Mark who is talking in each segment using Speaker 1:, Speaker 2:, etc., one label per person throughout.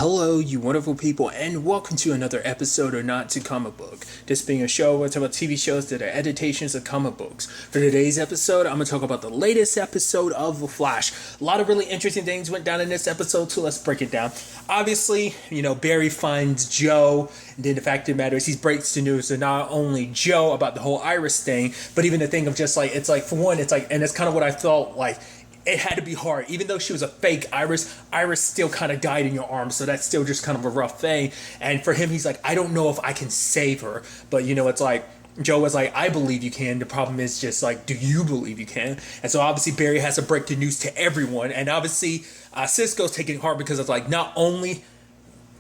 Speaker 1: Hello, you wonderful people, and welcome to another episode of Not to Comic Book. This being a show where I talk about TV shows that are adaptations of comic books. For today's episode, I'm going to talk about the latest episode of The Flash. A lot of really interesting things went down in this episode, so let's break it down. Obviously, Barry finds Joe, and then the fact of the matter is he breaks the news to not only Joe about the whole Iris thing, but even the thing of just like, it's like, for one, it's like, and it's kind of what I felt like, it had to be hard. Even though she was a fake Iris still kind of died in your arms, so that's still just kind of a rough thing. And for him, he's like, I don't know if I can save her. But, it's like, Joe was like, I believe you can. The problem is just like, do you believe you can? And so obviously Barry has to break the news to everyone. And obviously Cisco's taking it hard because it's like, not only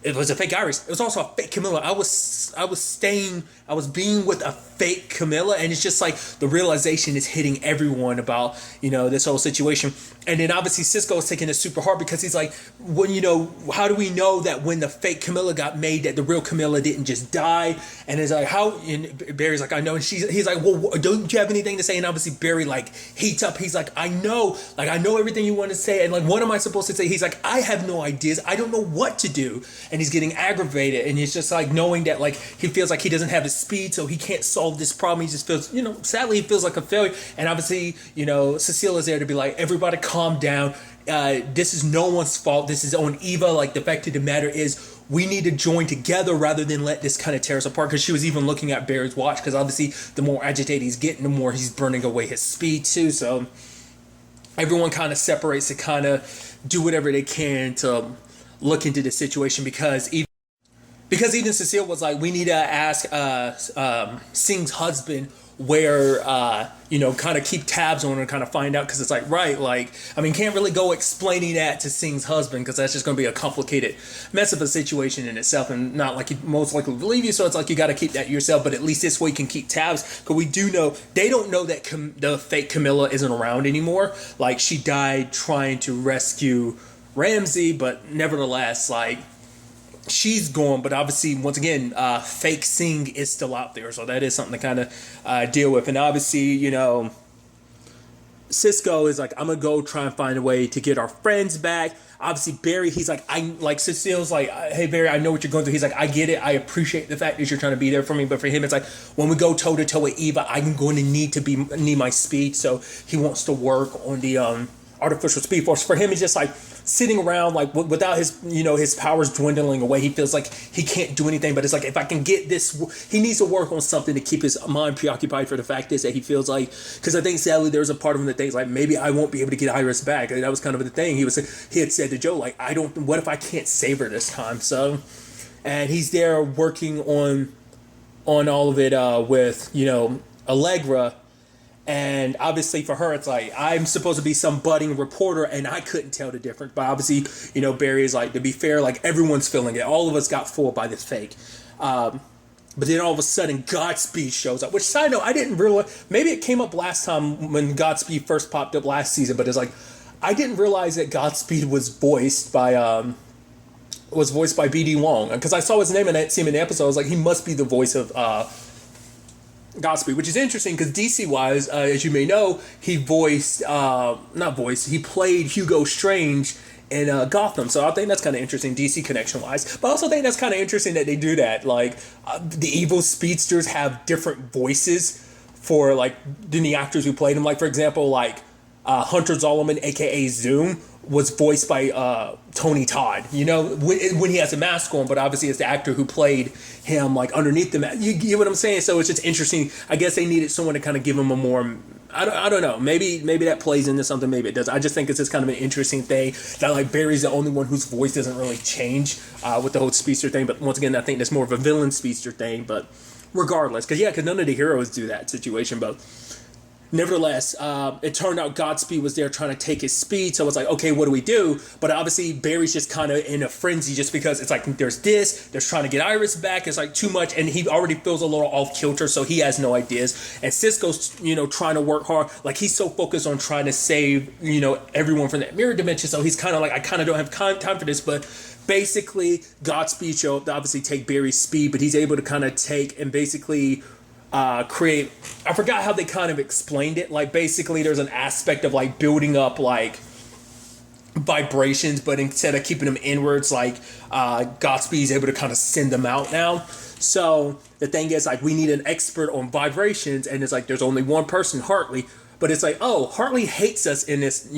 Speaker 1: it was a fake Iris, it was also a fake Camilla. I was being with a fake Camilla, and it's just like the realization is hitting everyone about, this whole situation. And then obviously Cisco is taking it super hard because he's like, how do we know that when the fake Camilla got made that the real Camilla didn't just die? And it's like, how? And Barry's like, I know. And he's like, well, don't you have anything to say? And obviously Barry like heats up. He's like, I know everything you want to say. And like, what am I supposed to say? He's like, I have no ideas. I don't know what to do. And he's getting aggravated. And he's just like knowing that like he feels like he doesn't have the speed, so he can't solve this problem. He just feels, sadly he feels like a failure. And obviously, Cecila's there to be like, everybody calm down. This is no one's fault. This is on Eva. Like, the fact of the matter is we need to join together rather than let this kind of tear us apart. Because she was even looking at Barry's watch, because obviously the more agitated he's getting, the more he's burning away his speed too. So everyone kind of separates to kind of do whatever they can to look into the situation, because even Cecile was like, we need to ask Singh's husband where, kind of keep tabs on her and kind of find out, because it's like, right, like, I mean, can't really go explaining that to Singh's husband, because that's just going to be a complicated mess of a situation in itself, and not like he'd most likely believe you, so it's like you got to keep that yourself, but at least this way you can keep tabs, because we do know, they don't know that the fake Camilla isn't around anymore. Like, she died trying to rescue Ramsey, but nevertheless, like, she's gone. But obviously, once again, fake Singh is still out there, so that is something to kind of deal with. And obviously, Cisco is like, I'm gonna go try and find a way to get our friends back. Obviously, Barry, he's like, Cecile's like, hey Barry, I know what you're going through. He's like, I get it, I appreciate the fact that you're trying to be there for me, but for him, it's like, when we go toe to toe with Eva, I'm going to need my speed. So he wants to work on the artificial speed force. For him, it's just like sitting around, like, without his his powers dwindling away. He feels like he can't do anything, but it's like, if I can get this, he needs to work on something to keep his mind preoccupied. For the fact is that he feels like, because I think sadly there's a part of him that thinks like, maybe I won't be able to get Iris back. And that was kind of the thing he had said to Joe, like, what if I can't save her this time? So, and he's there working on all of it with Allegra. And obviously for her, it's like, I'm supposed to be some budding reporter, and I couldn't tell the difference. But obviously, Barry is like, to be fair, like, everyone's feeling it. All of us got fooled by this fake. But then all of a sudden, Godspeed shows up. Which, side note, I didn't realize, maybe it came up last time when Godspeed first popped up last season. But it's like, I didn't realize that Godspeed was voiced by B.D. Wong. Because I saw his name and I didn't see him in the episode. I was like, he must be the voice of Godspeed, which is interesting because DC-wise, as you may know, he played Hugo Strange in Gotham. So I think that's kind of interesting, DC connection-wise. But I also think that's kind of interesting that they do that. Like, the evil speedsters have different voices for, like, than the actors who played them. Like, for example, like, Hunter Zolomon, a.k.a. Zoom, was voiced by Tony Todd, when he has a mask on, but obviously it's the actor who played him, like, underneath the mask. You get what I'm saying? So it's just interesting. I guess they needed someone to kind of give him a more, I don't know, maybe that plays into something, maybe it does. I just think it's just kind of an interesting thing that, like, Barry's the only one whose voice doesn't really change with the whole speedster thing. But once again, I think that's more of a villain speedster thing. But regardless, because none of the heroes do that situation, but nevertheless, it turned out Godspeed was there trying to take his speed, so it's like, okay, what do we do? But obviously, Barry's just kind of in a frenzy just because it's like, there's trying to get Iris back, it's like too much, and he already feels a little off-kilter, so he has no ideas. And Cisco's, trying to work hard, like, he's so focused on trying to save, everyone from that mirror dimension, so he's kind of like, I kind of don't have time for this, but basically, Godspeed showed up to obviously take Barry's speed, but he's able to kind of take and basically create, I forgot how they kind of explained it. Like, basically there's an aspect of like building up like vibrations, but instead of keeping them inwards, like Godspeed's able to kind of send them out now. So the thing is, like, we need an expert on vibrations, and it's like there's only one person, Hartley. But it's like, oh, Hartley hates us in this,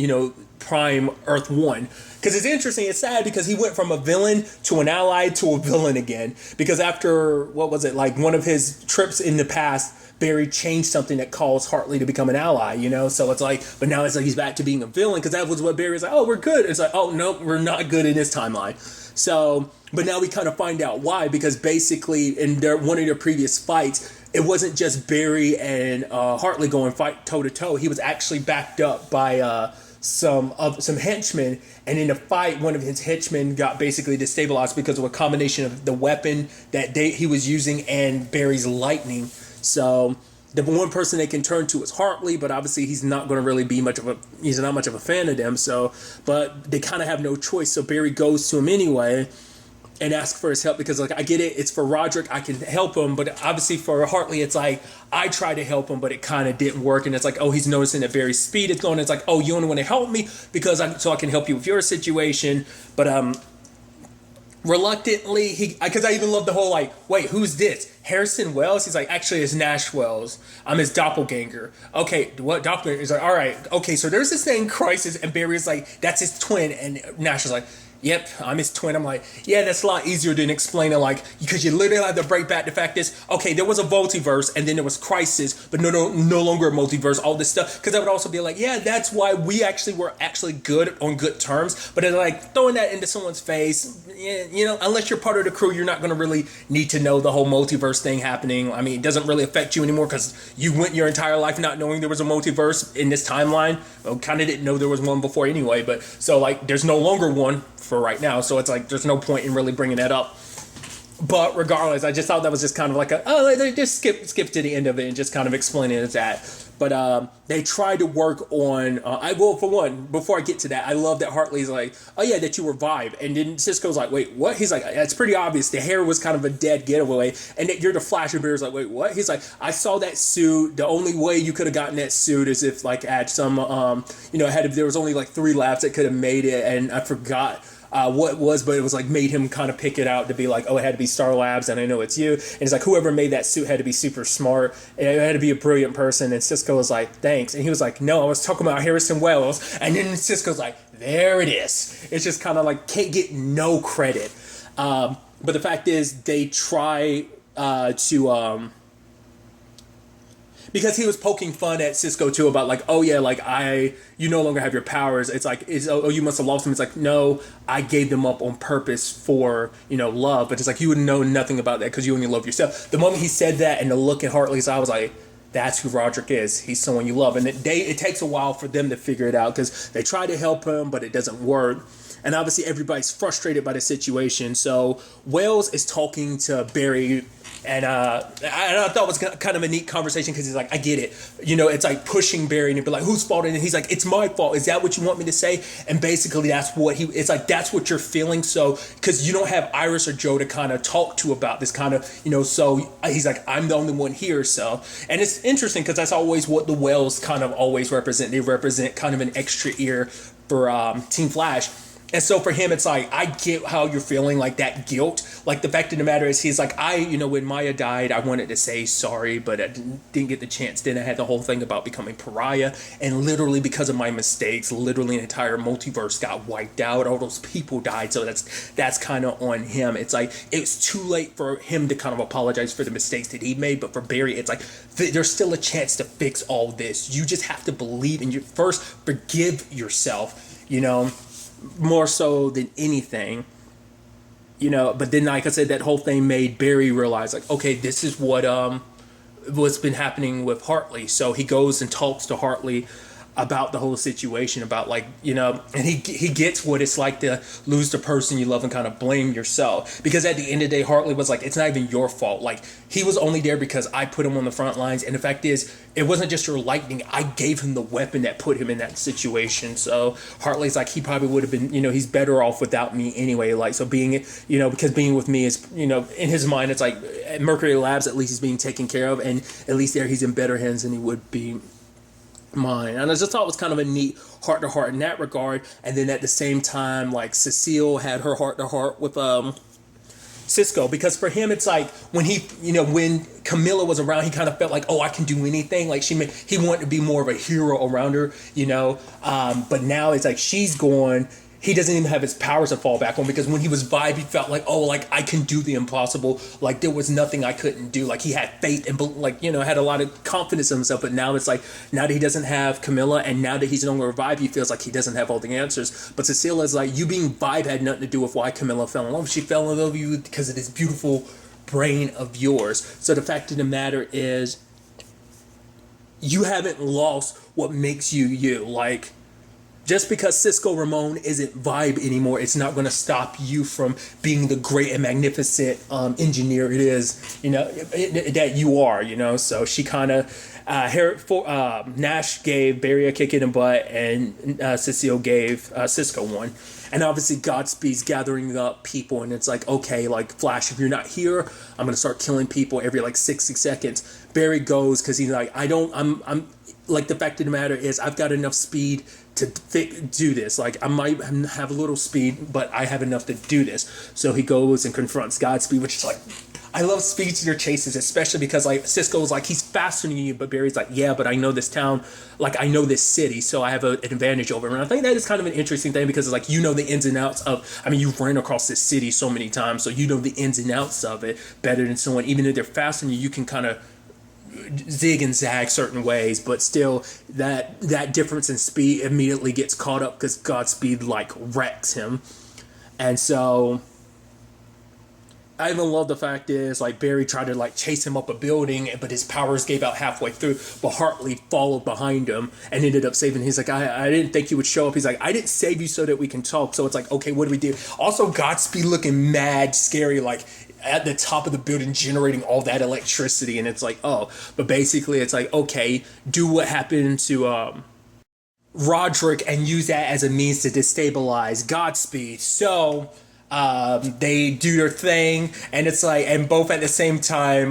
Speaker 1: Prime Earth 1. Because it's interesting, it's sad because he went from a villain to an ally to a villain again. Because after, what was it, like one of his trips in the past, Barry changed something that caused Hartley to become an ally, So it's like, but now it's like he's back to being a villain, because that was what Barry was like, oh, we're good. It's like, oh, no, we're not good in this timeline. So, but now we kind of find out why, because basically in one of their previous fights, it wasn't just Barry and Hartley going fight toe to toe. He was actually backed up by some henchmen, and in a fight, one of his henchmen got basically destabilized because of a combination of the weapon that he was using and Barry's lightning. So the one person they can turn to is Hartley, but obviously he's not going to really be he's not much of a fan of them. So, but they kind of have no choice. So Barry goes to him anyway and ask for his help, because like, I get it, it's for Roderick, I can help him, but obviously for Hartley, it's like, I tried to help him, but it kind of didn't work, and it's like, oh, he's noticing that Barry's speed is going, it's like, oh, you only want to help me so I can help you with your situation, but reluctantly, because I even love the whole like, wait, who's this? Harrison Wells? He's like, actually, it's Nash Wells. I'm his doppelganger. Okay, what doppelganger? He's like, all right, okay, so there's this thing, Crisis, and Barry's like, that's his twin, and Nash is like, yep, I'm his twin. I'm like, yeah, that's a lot easier than explaining, like, because you literally have to break back the fact is, okay, there was a multiverse, and then there was Crisis, but no longer a multiverse, all this stuff, because that would also be like, yeah, that's why we were actually good on good terms, but it's like, throwing that into someone's face, unless you're part of the crew, you're not going to really need to know the whole multiverse thing happening. I mean, it doesn't really affect you anymore, because you went your entire life not knowing there was a multiverse in this timeline. Well, kind of didn't know there was one before anyway, but so like, there's no longer one for right now, so it's like there's no point in really bringing that up. But regardless, I just thought that was just kind of like they just skip to the end of it and just kind of explain it as that. But they tried to work on for one, before I get to that, I love that Hartley's like, oh yeah, that you revive, and then Cisco's like, wait, what? He's like, it's pretty obvious the hair was kind of a dead getaway, and that you're the Flash. And Bear's like, wait, what? He's like, I saw that suit, the only way you could have gotten that suit is if like at some there was only like 3 labs that could have made it, and I forgot what it was, but it was like made him kind of pick it out to be like, oh, it had to be Star Labs, and I know it's you. And it's like, whoever made that suit had to be super smart, and it had to be a brilliant person. And Cisco was like, thanks. And he was like, no, I was talking about Harrison Wells. And then Cisco's like, there it is. It's just kind of like, can't get no credit. But the fact is, they try to because he was poking fun at Cisco too about like, oh yeah, like you no longer have your powers. It's like, you must have lost them. It's like, no, I gave them up on purpose for, love. But it's like, you would know nothing about that because you only love yourself. The moment he said that and the look at Hartley's eye, I was like, that's who Roderick is. He's someone you love. And it takes a while for them to figure it out because they try to help him, but it doesn't work. And obviously everybody's frustrated by the situation. So Wells is talking to Barry, and I thought it was kind of a neat conversation because he's like, I get it. It's like pushing Barry, and he'd be like, whose fault? And he's like, it's my fault. Is that what you want me to say? And basically that's what it's like, that's what you're feeling. So, because you don't have Iris or Joe to kind of talk to about this kind of, so he's like, I'm the only one here. So, and it's interesting because that's always what the Wells kind of always represent. They represent kind of an extra ear for Team Flash. And so for him, it's like, I get how you're feeling, like that guilt. Like the fact of the matter is, he's like, when Maya died, I wanted to say sorry, but I didn't get the chance. Then I had the whole thing about becoming pariah. And literally because of my mistakes, literally an entire multiverse got wiped out. All those people died. So that's kind of on him. It's like, it's too late for him to kind of apologize for the mistakes that he made. But for Barry, it's like, there's still a chance to fix all this. You just have to believe in your first, forgive yourself, more so than anything, but then like I said, that whole thing made Barry realize like, okay, this is what's been happening with Hartley. So he goes and talks to Hartley about the whole situation, about like, and he gets what it's like to lose the person you love and kind of blame yourself, because at the end of the day, Hartley was like, it's not even your fault. Like, he was only there because I put him on the front lines, and the fact is, it wasn't just your lightning. I gave him the weapon that put him in that situation. So Hartley's like, he probably would have been, he's better off without me anyway. Like, so being, because being with me is, in his mind, it's like at Mercury Labs, at least he's being taken care of, and at least there he's in better hands than he would be mind. And I just thought it was kind of a neat heart to heart in that regard. And then at the same time, like Cecile had her heart to heart with Cisco, because for him it's like when when Camilla was around, he kind of felt like, oh, I can do anything. Like he wanted to be more of a hero around her, but now it's like she's gone. He doesn't even have his powers to fall back on, because when he was Vibe, he felt like, oh, like I can do the impossible. Like there was nothing I couldn't do. Like he had faith and had a lot of confidence in himself. But now it's like, now that he doesn't have Camilla and now that he's no longer Vibe, he feels like he doesn't have all the answers. But Cecilia is like, you being Vibe had nothing to do with why Camilla fell in love. She fell in love with you because of this beautiful brain of yours. So the fact of the matter is, you haven't lost what makes you you. Like, just because Cisco Ramon isn't Vibe anymore, it's not going to stop you from being the great and magnificent engineer it is, that you are, So she kind of, Nash gave Barry a kick in the butt, and Cecile gave Cisco one. And obviously Godspeed's gathering up people, and it's like, okay, like Flash, if you're not here, I'm going to start killing people every like 60 seconds. Barry goes because he's like, I'm like, the fact of the matter is, I've got enough speed to do this. Like, I might have a little speed, but I have enough to do this. So he goes and confronts Godspeed, which is like, I love speedster chases, especially because like Cisco's like, he's faster than you, but Barry's like, yeah, but I know this town, like I know this city, so I have an advantage over him. And I think that is kind of an interesting thing, because it's like, the ins and outs of, you've ran across this city so many times, so you know the ins and outs of it better than someone. Even if they're faster than you, you can kind of zig and zag certain ways, but still that difference in speed immediately gets caught up because Godspeed like wrecks him. And so I even love the fact is, like, Barry tried to like chase him up a building, but his powers gave out halfway through, but Hartley followed behind him and ended up saving him. He's like, I didn't think you would show up. He's like, I didn't save you so that we can talk. So it's like, okay, what do we do? Also, Godspeed looking mad scary, like at the top of the building generating all that electricity, and it's like, oh, but basically it's like, okay, do what happened to Roderick and use that as a means to destabilize Godspeed. So they do their thing, and it's like, and both at the same time,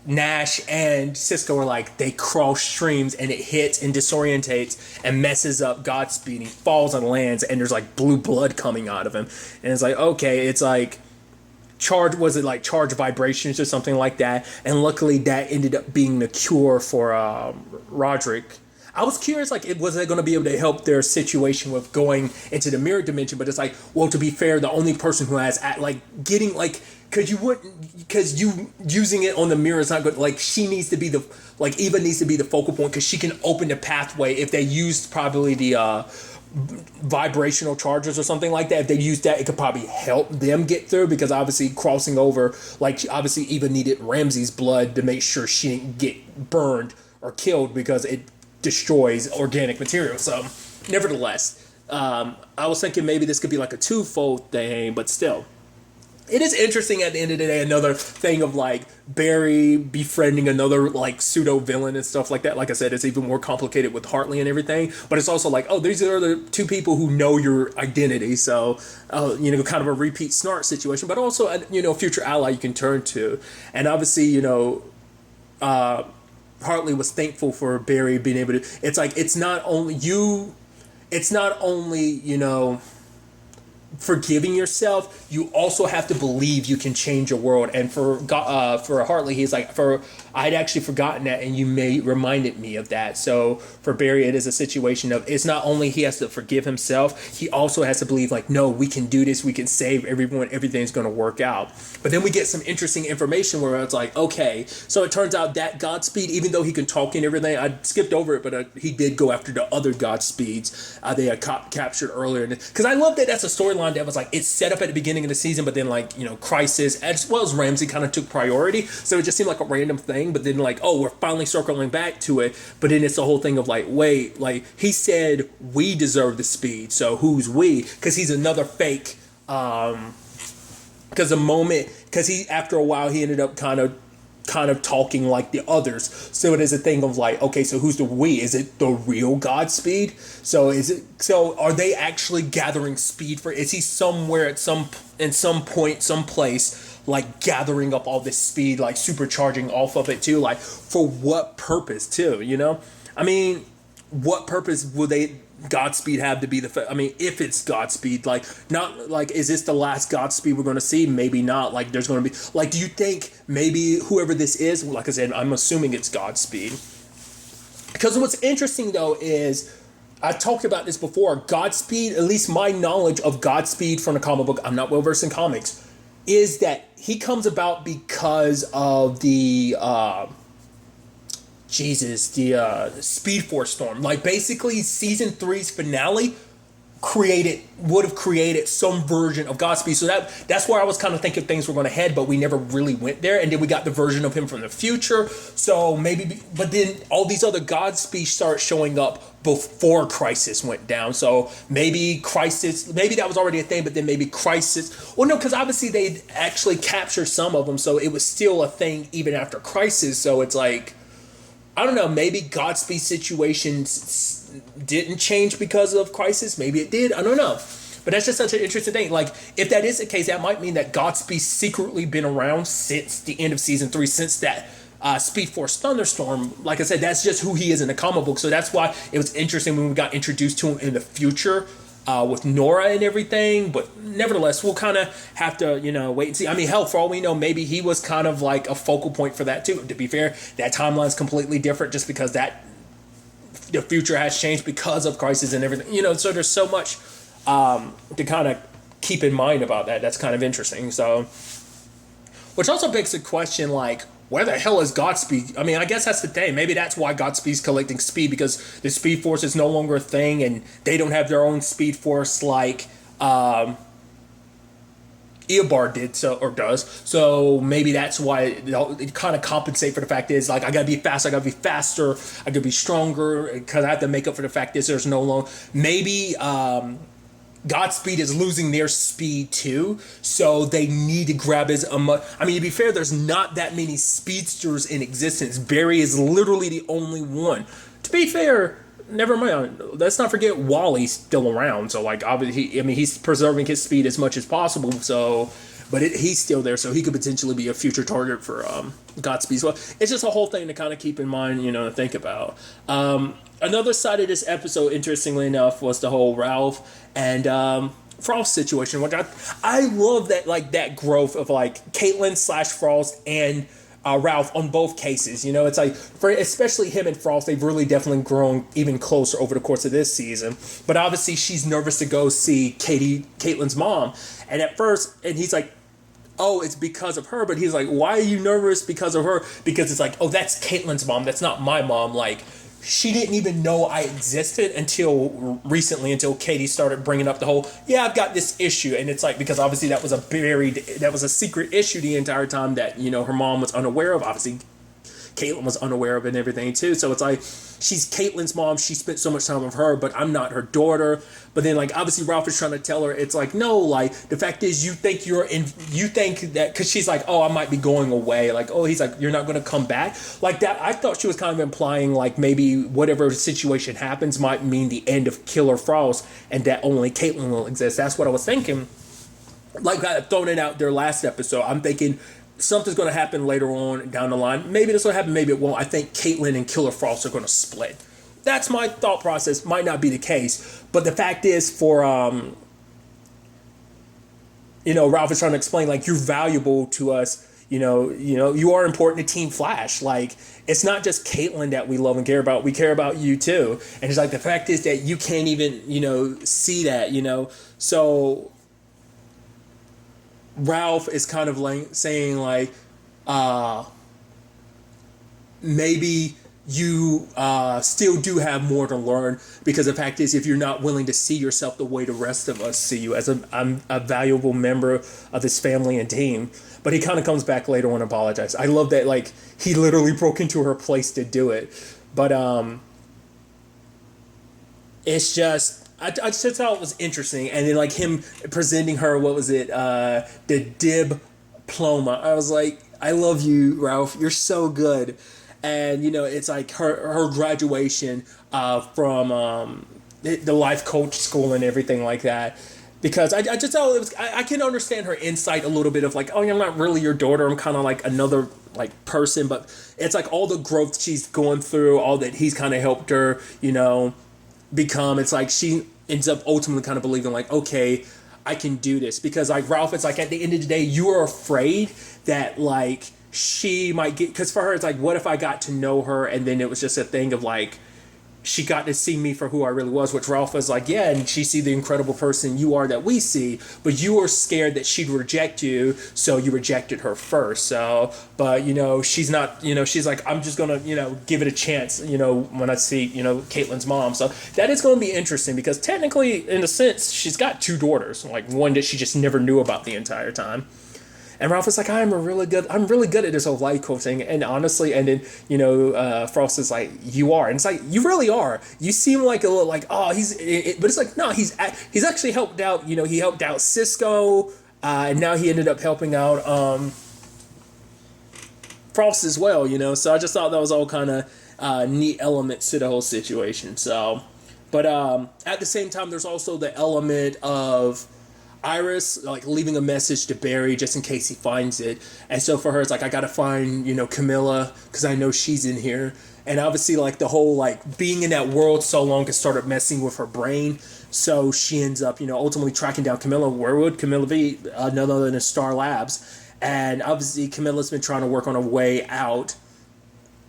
Speaker 1: Nash and Cisco are like, they cross streams, and it hits and disorientates and messes up Godspeed. He falls and lands, and there's like blue blood coming out of him, and it's like, okay, it's like charge vibrations or something like that, and luckily that ended up being the cure for Roderick. I was curious, like, was it going to be able to help their situation with going into the mirror dimension? But it's like, well, to be fair, the only person who has getting like, because you using it on the mirror is not good. Like, she needs to be Eva needs to be the focal point, because she can open the pathway. If they used probably the vibrational charges or something like that, if they used that, it could probably help them get through, because obviously crossing over, like, obviously Eva needed Ramsey's blood to make sure she didn't get burned or killed, because it destroys organic material. So nevertheless, I was thinking maybe this could be like a twofold thing, but still, it is interesting at the end of the day, another thing of like Barry befriending another like pseudo villain and stuff like that. Like I said, it's even more complicated with Hartley and everything, but it's also like, oh, these are the two people who know your identity. So, kind of a repeat Snart situation, but also, a future ally you can turn to. And obviously, Hartley was thankful for Barry being able to, it's like, it's not only, forgiving yourself, you also have to believe you can change your world. And for Hartley, he's like, I'd actually forgotten that, and you reminded me of that. So for Barry, it is a situation of, it's not only he has to forgive himself, he also has to believe, like, no, we can do this, we can save everyone, everything's going to work out. But then we get some interesting information where it's like, okay, so it turns out that Godspeed, even though he can talk and everything, I skipped over it, but he did go after the other Godspeeds they had captured earlier. Because I love that that's a storyline that was like, it's set up at the beginning of the season, but then like, Crisis as well as Ramsey kind of took priority, so it just seemed like a random thing. But then like, oh, we're finally circling back to it, but then it's the whole thing of like, wait, like, he said we deserve the speed, so who's we? Because he's another fake, because he, after a while, he ended up kind of talking like the others. So it is a thing of like, okay, so who's the we? Is it the real Godspeed? So are they actually gathering speed is he somewhere in some point, some place, like gathering up all this speed, like supercharging off of it too. Like for what purpose too, you know? I mean, what purpose will Godspeed have to be I mean, if it's Godspeed, like, not like, is this the last Godspeed we're going to see? Maybe not. Like, there's going to be, like, do you think maybe whoever this is, like I said, I'm assuming it's Godspeed. Because what's interesting though is, I talked about this before, Godspeed, at least my knowledge of Godspeed from the comic book, I'm not well versed in comics, is that he comes about because of the Speed Force storm. Like, basically, season 3's finale would have created some version of Godspeed. So that's where I was kind of thinking things were going to head, but we never really went there. And then we got the version of him from the future. So maybe, but then all these other Godspeed start showing up before Crisis went down. So maybe that was already a thing, but then maybe Crisis. Well, no, because obviously they actually captured some of them, so it was still a thing even after Crisis. So it's like, I don't know, maybe Godspeed situations didn't change because of Crisis. Maybe it did. I don't know. But that's just such an interesting thing. Like, if that is the case, that might mean that Godspeed's secretly been around since the end of season 3, since that Speed Force Thunderstorm. Like I said, that's just who he is in the comic book. So that's why it was interesting when we got introduced to him in the future with Nora and everything. But nevertheless, we'll kind of have to, wait and see. I mean, hell, for all we know, maybe he was kind of like a focal point for that too. To be fair, that timeline's completely different just because the future has changed because of Crisis and everything. So there's so much to kind of keep in mind about that. That's kind of interesting. So, which also begs the question, like, where the hell is Godspeed? I mean, I guess that's the thing. Maybe that's why Godspeed's collecting speed, because the Speed Force is no longer a thing, and they don't have their own Speed Force like Eobard did or does. So maybe that's why it kind of compensate for the fact is, like, I gotta be fast, I gotta be faster, I gotta be stronger, because I have to make up for the fact is there's no longer. Maybe Godspeed is losing their speed too, so they need to grab I mean, to be fair, there's not that many speedsters in existence. Barry is literally the only one. To be fair, never mind. Let's not forget Wally's still around. So, like, obviously, he's preserving his speed as much as possible. So, but he's still there, so he could potentially be a future target for Godspeed. So it's just a whole thing to kind of keep in mind, to think about. Another side of this episode, interestingly enough, was the whole Ralph and Frost situation, which I love that, like, that growth of, like, Caitlin / Frost and Ralph on both cases. It's like, for especially him and Frost, they've really definitely grown even closer over the course of this season. But obviously she's nervous to go see Caitlin's mom, and at first, and he's like, oh, it's because of her. But he's like, why are you nervous because of her? Because it's like, oh, that's Caitlin's mom, that's not my mom. Like, she didn't even know I existed until recently, until Katie started bringing up the whole, yeah, I've got this issue. And it's like, because obviously that was a secret issue the entire time that, her mom was unaware of. Obviously, Caitlin was unaware of it and everything too. So it's like, she's Caitlin's mom. She spent so much time with her, but I'm not her daughter. But then, like, obviously Ralph is trying to tell her, it's like, no, like, the fact is you think that, because she's like, oh, I might be going away. Like, oh, he's like, you're not going to come back. Like that, I thought she was kind of implying, like, maybe whatever situation happens might mean the end of Killer Frost and that only Caitlin will exist. That's what I was thinking. Like, I thrown it out there last episode. I'm thinking something's going to happen later on down the line. Maybe this will happen, maybe it won't. I think Caitlin and Killer Frost are going to split. That's my thought process. Might not be the case, but the fact is, for Ralph is trying to explain, like, you're valuable to us. You are important to Team Flash. Like, it's not just Caitlin that we love and care about. We care about you too. And it's like, the fact is that you can't even see that. So Ralph is kind of like saying, like, maybe you still do have more to learn, because the fact is, if you're not willing to see yourself the way the rest of us see you as a valuable member of this family and team. But he kind of comes back later on and apologizes. I love that, like, he literally broke into her place to do it. But it's just, I just thought it was interesting. And then, like, him presenting her, what was it, the diploma. I was like, I love you, Ralph. You're so good. And, it's like her graduation from the life coach school and everything like that. because I just thought it was, I can understand her insight a little bit of like, oh, I'm not really your daughter. I'm kind of like another like person, but it's like all the growth she's going through, all that he's kind of helped her, become. It's like she ends up ultimately kind of believing like, okay, I can do this, because like Ralph, it's like at the end of the day, you are afraid that like she might get, because for her, it's like, what if I got to know her and then it was just a thing of like, she got to see me for who I really was, which Ralph was like, yeah, and she see the incredible person you are that we see, but you were scared that she'd reject you, so you rejected her first. So, but, she's not, she's like, I'm just going to, give it a chance, when I see, Caitlyn's mom. So that is going to be interesting, because technically, in a sense, she's got two daughters, like one that she just never knew about the entire time. And Ralph is like, I'm really good at this whole life coach thing. And honestly, and then, Frost is like, you are. And it's like, you really are. You seem like a little like, oh, but it's like, no, he's actually helped out, he helped out Cisco. And now he ended up helping out Frost as well, So I just thought that was all kind of neat elements to the whole situation. So, but at the same time, there's also the element of Iris like leaving a message to Barry just in case he finds it. And so for her, it's like, I gotta find Camilla, because I know she's in here. And obviously like the whole like being in that world so long has started messing with her brain, so she ends up ultimately tracking down Camilla. Where would Camilla be? None other than Star Labs. And obviously Camilla's been trying to work on a way out,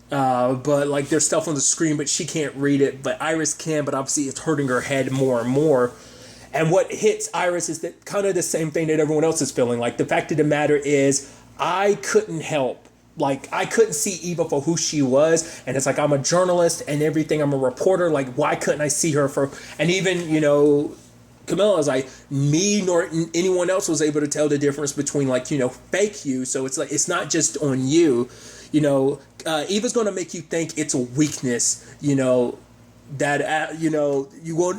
Speaker 1: but like there's stuff on the screen but she can't read it, but Iris can. But obviously it's hurting her head more and more. And what hits Iris is that kind of the same thing that everyone else is feeling. Like, the fact of the matter is, I couldn't help. Like, I couldn't see Eva for who she was. And it's like, I'm a journalist and everything. I'm a reporter. Like, why couldn't I see her for... And even, Camilla is like, me nor anyone else was able to tell the difference between, like, fake you. So it's like, it's not just on you. Eva's going to make you think it's a weakness, that you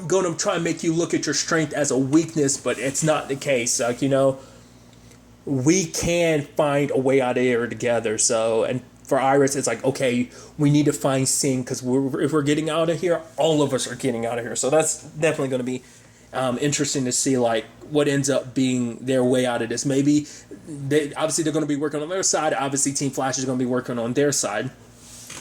Speaker 1: going to try and make you look at your strength as a weakness, but it's not the case. Like, we can find a way out of here together. So, and for Iris, it's like, okay, we need to find Singh, because if we're getting out of here, all of us are getting out of here. So that's definitely going to be interesting to see like what ends up being their way out of this. Maybe they're going to be working on their side. Obviously Team Flash is going to be working on their side.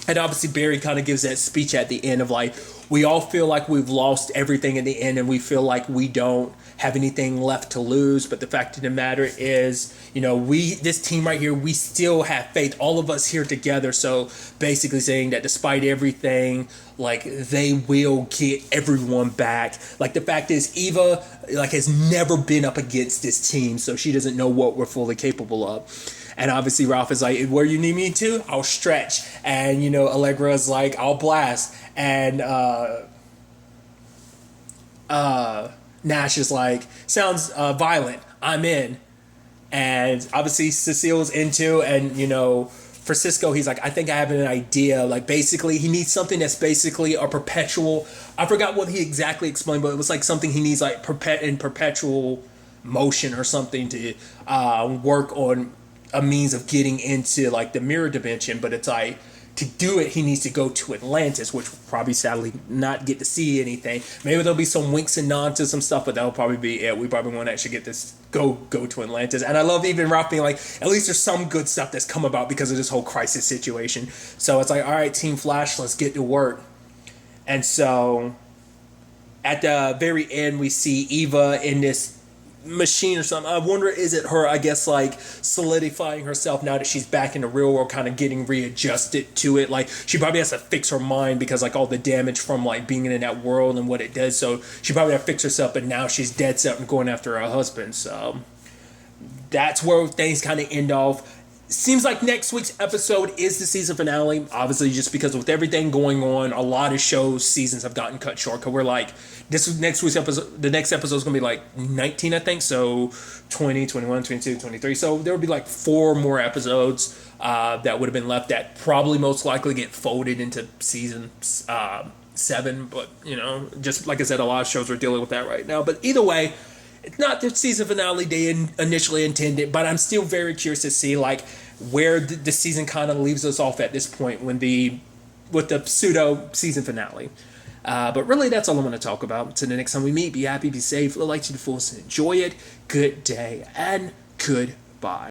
Speaker 1: And obviously Barry kind of gives that speech at the end of like, we all feel like we've lost everything in the end, and we feel like we don't have anything left to lose. But the fact of the matter is, this team right here, we still have faith, all of us here together. So basically saying that despite everything, like, they will get everyone back. Like, the fact is, Eva like has never been up against this team, so she doesn't know what we're fully capable of. And obviously Ralph is like, where you need me to, I'll stretch. And, Allegra's like, I'll blast. And Nash is like, sounds violent, I'm in. And obviously Cecile's into, and, for Cisco, he's like, I think I have an idea. Like, basically, he needs something that's basically a perpetual... I forgot what he exactly explained, but it was like something he needs like in perpetual motion or something to work on a means of getting into like the mirror dimension. But it's like, to do it, he needs to go to Atlantis, which will probably sadly not get to see anything. Maybe there'll be some winks and nods to some stuff, but that'll probably be it. We probably won't actually get this go to Atlantis. And I love even Ralph being like, at least there's some good stuff that's come about because of this whole crisis situation. So it's like, all right, Team Flash, let's get to work. And so at the very end, we see Eva in this machine or something. I wonder, is it her, I guess, like solidifying herself now that she's back in the real world, kind of getting readjusted to it. Like, she probably has to fix her mind because like all the damage from like being in that world and what it does. So she probably has to fix herself, but now she's dead set and going after her husband. So that's where things kind of end off. Seems like next week's episode is the season finale, obviously, just because with everything going on, a lot of shows seasons have gotten cut short. Because we're like, this next week's episode, the next episode is going to be like 19, I think. So 20, 21, 22, 23. So there will be like 4 more episodes that would have been left that probably most likely get folded into season 7. But, just like I said, a lot of shows are dealing with that right now. But either way, it's not the season finale they initially intended, but I'm still very curious to see like where the season kind of leaves us off at this point with the pseudo season finale. But really, that's all I want to talk about. Until the next time we meet, be happy, be safe, live life to the fullest, and enjoy it. Good day and goodbye.